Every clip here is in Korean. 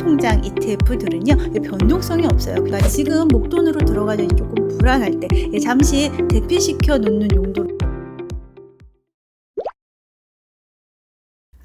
통장 ETF들은요 변동성이 없어요. 그러니까 지금 목돈으로 들어가자니 조금 불안할 때 잠시 대피시켜 놓는 용도로.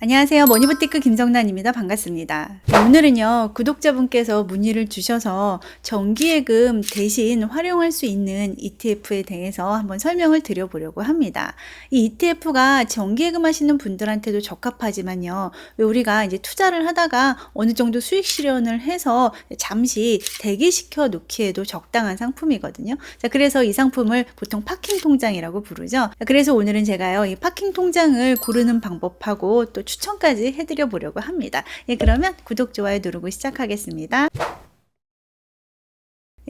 안녕하세요. 머니부티크 김정란입니다. 반갑습니다. 오늘은요 구독자분께서 문의를 주셔서 정기예금 대신 활용할 수 있는 ETF에 대해서 한번 설명을 드려보려고 합니다. 이 ETF가 정기예금 하시는 분들한테도 적합하지만요, 우리가 이제 투자를 하다가 어느 정도 수익 실현을 해서 잠시 대기시켜 놓기에도 적당한 상품이거든요. 자, 그래서 이 상품을 보통 파킹 통장이라고 부르죠. 그래서 오늘은 제가요 이 파킹 통장을 고르는 방법하고 또 추천까지 해드려 보려고 합니다. 그러면 구독, 좋아요 누르고 시작하겠습니다.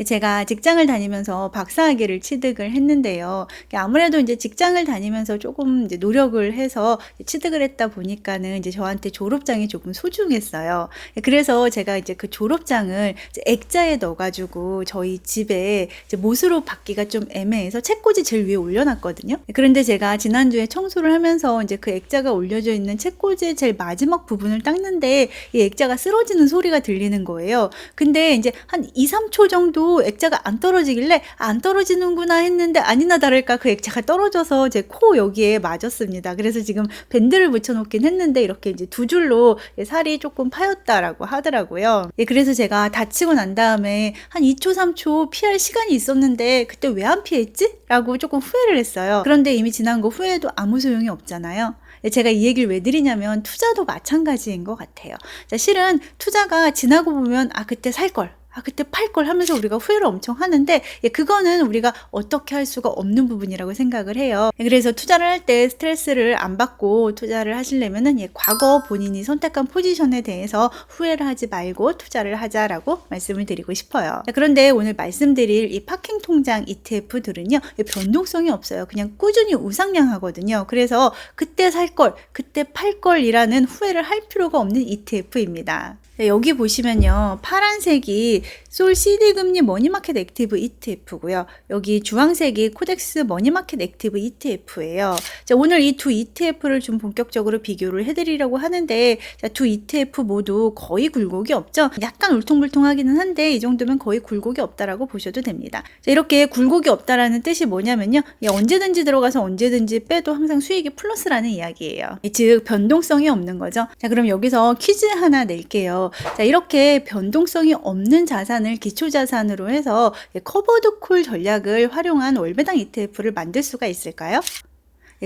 제가 직장을 다니면서 박사학위를 취득을 했는데요. 아무래도 이제 직장을 다니면서 조금 이제 노력을 해서 취득을 했다 보니까는 이제 저한테 졸업장이 조금 소중했어요. 그래서 제가 이제 그 졸업장을 이제 액자에 넣어가지고 저희 집에 이제 못으로 받기가 좀 애매해서 책꽂이 제일 위에 올려놨거든요. 그런데 제가 지난주에 청소를 하면서 이제 그 액자가 올려져 있는 책꽂이의 제일 마지막 부분을 닦는데 이 액자가 쓰러지는 소리가 들리는 거예요. 근데 이제 한 2, 3초 정도 액자가 안 떨어지길래 안 떨어지는구나 했는데 아니나 다를까 그 액자가 떨어져서 제 코 여기에 맞았습니다. 그래서 지금 밴드를 붙여놓긴 했는데 이렇게 이제 두 줄로 살이 조금 파였다라고 하더라고요. 그래서 제가 다치고 난 다음에 한 2초, 3초 피할 시간이 있었는데 그때 왜 안 피했지? 라고 조금 후회를 했어요. 그런데 이미 지난 거 후회해도 아무 소용이 없잖아요. 제가 이 얘기를 왜 드리냐면 투자도 마찬가지인 것 같아요. 자, 실은 투자가 지나고 보면 그때 살 걸, 그때 팔 걸 하면서 우리가 후회를 엄청 하는데 그거는 우리가 어떻게 할 수가 없는 부분이라고 생각을 해요. 그래서 투자를 할 때 스트레스를 안 받고 투자를 하시려면은 과거 본인이 선택한 포지션에 대해서 후회를 하지 말고 투자를 하자라고 말씀을 드리고 싶어요. 그런데 오늘 말씀드릴 이 파킹 통장 ETF들은요 변동성이 없어요. 그냥 꾸준히 우상향하거든요. 그래서 그때 살 걸, 그때 팔 걸이라는 후회를 할 필요가 없는 ETF입니다. 여기 보시면요 파란색이 솔 CD 금리 머니마켓 액티브 ETF고요. 여기 주황색이 코덱스 머니마켓 액티브 ETF예요. 자, 오늘 이 두 ETF를 좀 본격적으로 비교를 해드리려고 하는데, 자, 두 ETF 모두 거의 굴곡이 없죠. 약간 울퉁불퉁하기는 한데 이 정도면 거의 굴곡이 없다라고 보셔도 됩니다. 자, 이렇게 굴곡이 없다라는 뜻이 뭐냐면요, 언제든지 들어가서 언제든지 빼도 항상 수익이 플러스라는 이야기예요. 즉 변동성이 없는 거죠. 자, 그럼 여기서 퀴즈 하나 낼게요. 자, 이렇게 변동성이 없는 자산을 기초자산으로 해서 커버드 콜 전략을 활용한 월배당 ETF를 만들 수가 있을까요?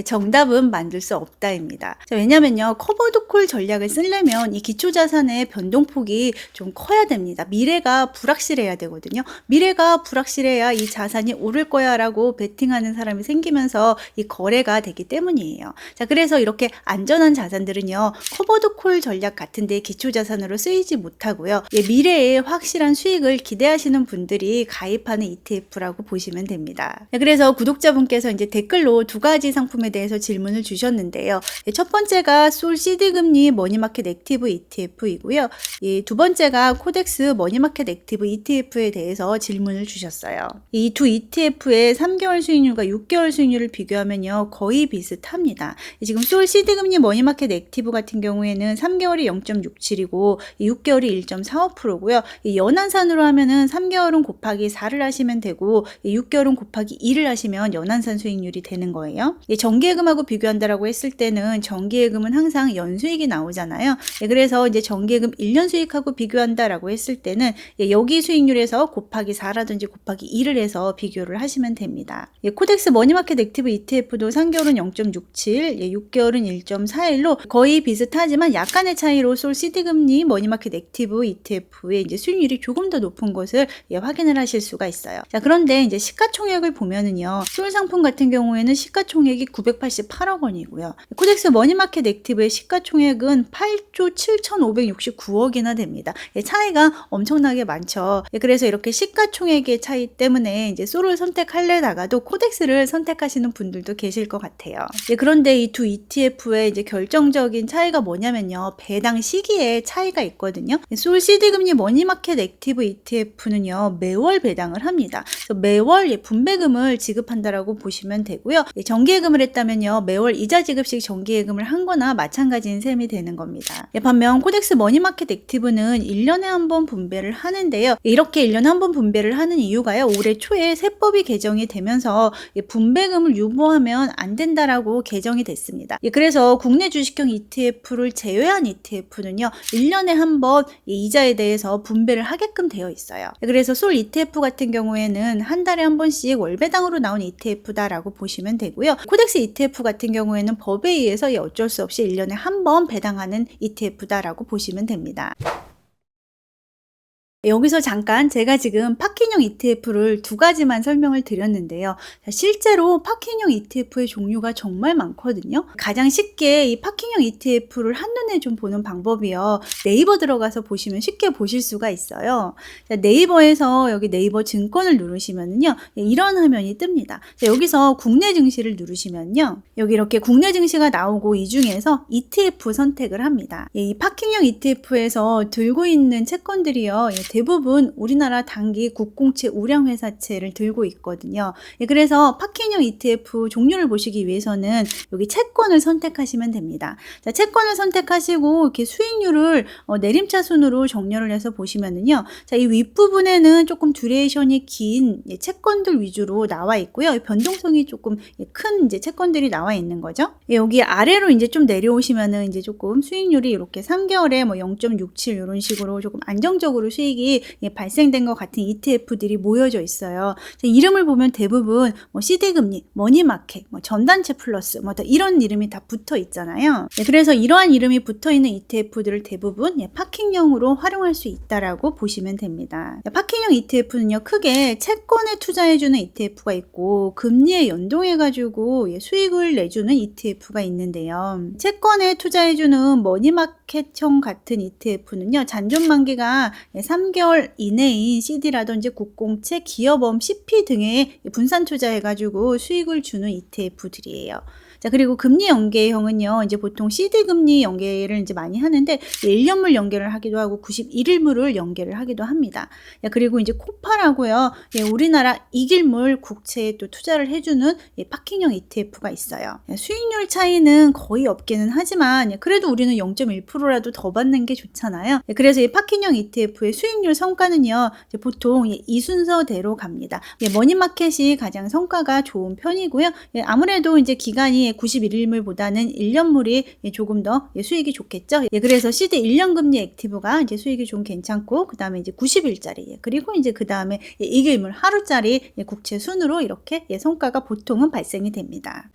정답은 만들 수 없다입니다. 왜냐면요 커버드 콜 전략을 쓰려면 이 기초자산의 변동폭이 좀 커야 됩니다. 미래가 불확실해야 되거든요. 미래가 불확실해야 이 자산이 오를 거야 라고 베팅하는 사람이 생기면서 이 거래가 되기 때문이에요. 자, 그래서 이렇게 안전한 자산들은요 커버드 콜 전략 같은데 기초자산으로 쓰이지 못하고요, 미래에 확실한 수익을 기대하시는 분들이 가입하는 ETF라고 보시면 됩니다. 그래서 구독자분께서 이제 댓글로 두 가지 상품 에 대해서 질문을 주셨는데요. 첫 번째가 솔 CD 금리 머니마켓 액티브 ETF이고요. 두 번째가 코덱스 머니마켓 액티브 ETF에 대해서 질문을 주셨어요. 이 두 ETF의 3개월 수익률과 6개월 수익률을 비교하면요 거의 비슷합니다. 지금 솔 CD 금리 머니마켓 액티브 같은 경우에는 3개월이 0.67이고 6개월이 1.45%고요. 연한산으로 하면은 3개월은 곱하기 4를 하시면 되고 6개월은 곱하기 2를 하시면 연한산 수익률이 되는 거예요. 정기예금하고 비교한다라고 했을 때는 정기예금은 항상 연수익이 나오잖아요. 그래서 이제 정기예금 1년 수익하고 비교한다라고 했을 때는 여기 수익률에서 곱하기 4라든지 곱하기 2를 해서 비교를 하시면 됩니다. 코덱스 머니마켓 액티브 ETF도 3개월은 0.67, 6개월은 1.41로 거의 비슷하지만 약간의 차이로 솔 CD 금리 머니마켓 액티브 ETF의 이제 수익률이 조금 더 높은 것을 확인을 하실 수가 있어요. 자, 그런데 이제 시가총액을 보면은요, 솔 상품 같은 경우에는 시가총액이 988억 원이고요. 코덱스 머니마켓 액티브의 시가총액은 8조 7,569억이나 됩니다. 차이가 엄청나게 많죠. 그래서 이렇게 시가총액의 차이 때문에 이제 솔을 선택하려다가도 코덱스를 선택하시는 분들도 계실 것 같아요. 그런데 이 두 ETF의 이제 결정적인 차이가 뭐냐면요, 배당 시기에 차이가 있거든요. 솔 CD 금리 머니마켓 액티브 ETF는요 매월 배당을 합니다. 그래서 매월 분배금을 지급한다라고 보시면 되고요. 정기예금을 분배했다면요, 매월 이자 지급식 정기예금을 한 거나 마찬가지인 셈이 되는 겁니다. 반면 코덱스 머니마켓 액티브는 1년에 한 번 분배를 하는데요. 이렇게 1년에 한 번 분배를 하는 이유가요, 올해 초에 세법이 개정이 되면서 분배금을 유보하면 안 된다라고 개정이 됐습니다. 그래서 국내 주식형 ETF를 제외한 ETF는요, 1년에 한 번 이자에 대해서 분배를 하게끔 되어 있어요. 그래서 솔 ETF 같은 경우에는 한 달에 한 번씩 월배당으로 나온 ETF다라고 보시면 되고요. 코덱스 ETF 같은 경우에는 법에 의해서 어쩔 수 없이 1년에 한 번 배당하는 ETF다라고 보시면 됩니다. 여기서 잠깐 제가 지금 파킹형 ETF를 두 가지만 설명을 드렸는데요. 실제로 파킹형 ETF의 종류가 정말 많거든요. 가장 쉽게 이 파킹형 ETF를 한눈에 좀 보는 방법이요, 네이버 들어가서 보시면 쉽게 보실 수가 있어요. 네이버에서 여기 네이버 증권을 누르시면요, 이런 화면이 뜹니다. 여기서 국내 증시를 누르시면요, 여기 이렇게 국내 증시가 나오고 이 중에서 ETF 선택을 합니다. 이 파킹형 ETF에서 들고 있는 채권들이요, 대부분 우리나라 단기 국공채 우량회사채를 들고 있거든요. 그래서 파킹형 ETF 종류를 보시기 위해서는 여기 채권을 선택하시면 됩니다. 자, 채권을 선택하시고 이렇게 수익률을 내림차 순으로 정렬을 해서 보시면은요, 자, 이 윗부분에는 조금 듀레이션이 긴 채권들 위주로 나와 있고요. 변동성이 조금 큰 채권들이 나와 있는 거죠. 여기 아래로 이제 좀 내려오시면은 이제 조금 수익률이 이렇게 3개월에 0.67 이런 식으로 조금 안정적으로 수익이 발생된 것 같은 ETF들이 모여져 있어요. 이름을 보면 대부분 CD금리, 머니마켓, 전단체 플러스 이런 이름이 다 붙어 있잖아요. 그래서 이러한 이름이 붙어 있는 ETF들을 대부분 파킹형으로 활용할 수 있다라고 보시면 됩니다. 파킹형 ETF는요, 크게 채권에 투자해주는 ETF가 있고 금리에 연동해가지고 수익을 내주는 ETF가 있는데요. 채권에 투자해주는 머니마켓형 같은 ETF는요, 잔존 만기가 3개월 이내인 CD라든지 국공채, 기업엄, CP 등에 분산 투자해가지고 수익을 주는 ETF들이에요. 자, 그리고 금리 연계형은요, 이제 보통 CD 금리 연계를 이제 많이 하는데 1년물 연계를 하기도 하고 91일물을 연계를 하기도 합니다. 그리고 이제 코파라고요, 우리나라 이길물 국채에 또 투자를 해주는 파킹형 ETF가 있어요. 수익률 차이는 거의 없기는 하지만 그래도 우리는 0.1%라도 더 받는 게 좋잖아요. 그래서 이 파킹형 ETF의 수익률 성과는요, 이제 보통 이 순서대로 갑니다. 머니마켓이 가장 성과가 좋은 편이고요. 아무래도 이제 기간이 91일물보다는 1년물이 조금 더 수익이 좋겠죠. 그래서 CD 1년 금리 액티브가 이제 수익이 좀 괜찮고, 그 다음에 이제 90일짜리, 그리고 이제 그 다음에 이길물 하루짜리 국채 순으로 이렇게 성과가 보통은 발생이 됩니다.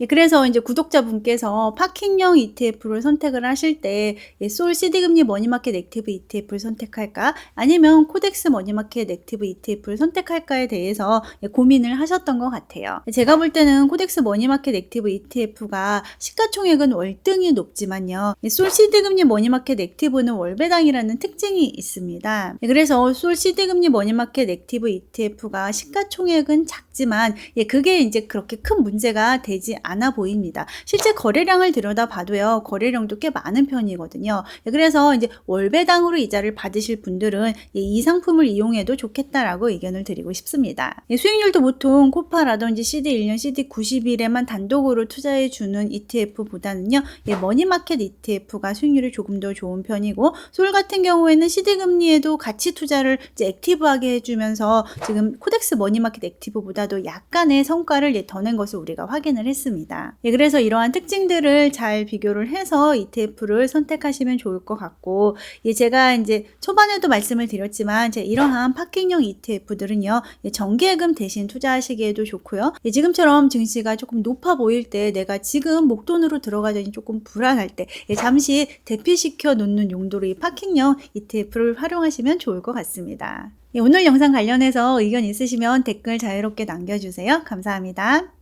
그래서 이제 구독자분께서 파킹형 ETF를 선택을 하실 때 솔 CD금리 머니마켓 액티브 ETF를 선택할까, 아니면 코덱스 머니마켓 액티브 ETF를 선택할까에 대해서 고민을 하셨던 것 같아요. 제가 볼 때는 코덱스 머니마켓 액티브 ETF가 시가총액은 월등히 높지만요, 솔 CD금리 머니마켓 액티브는 월배당이라는 특징이 있습니다. 그래서 솔 CD금리 머니마켓 액티브 ETF가 시가총액은 작지만 그게 이제 그렇게 큰 문제가 되지 않아 보입니다. 실제 거래량을 들여다봐도요, 거래량도 꽤 많은 편이거든요. 그래서 이제 월배당으로 이자를 받으실 분들은 이 상품을 이용해도 좋겠다라고 의견을 드리고 싶습니다. 수익률도 보통 코파라든지 CD 1년, CD 90일에만 단독으로 투자해주는 ETF보다는요, 머니마켓 ETF가 수익률이 조금 더 좋은 편이고, 솔 같은 경우에는 CD 금리에도 같이 투자를 이제 액티브하게 해주면서 지금 코덱스 머니마켓 액티브보다도 약간의 성과를 더 낸 것을 우리가 확인을 했습니다. 그래서 이러한 특징들을 잘 비교를 해서 ETF를 선택하시면 좋을 것 같고, 제가 이제 초반에도 말씀을 드렸지만 이러한 파킹형 ETF들은요, 정기예금 대신 투자하시기에도 좋고요. 지금처럼 증시가 조금 높아 보일 때, 내가 지금 목돈으로 들어가자니 조금 불안할 때 잠시 대피시켜 놓는 용도로 이 파킹형 ETF를 활용하시면 좋을 것 같습니다. 오늘 영상 관련해서 의견 있으시면 댓글 자유롭게 남겨주세요. 감사합니다.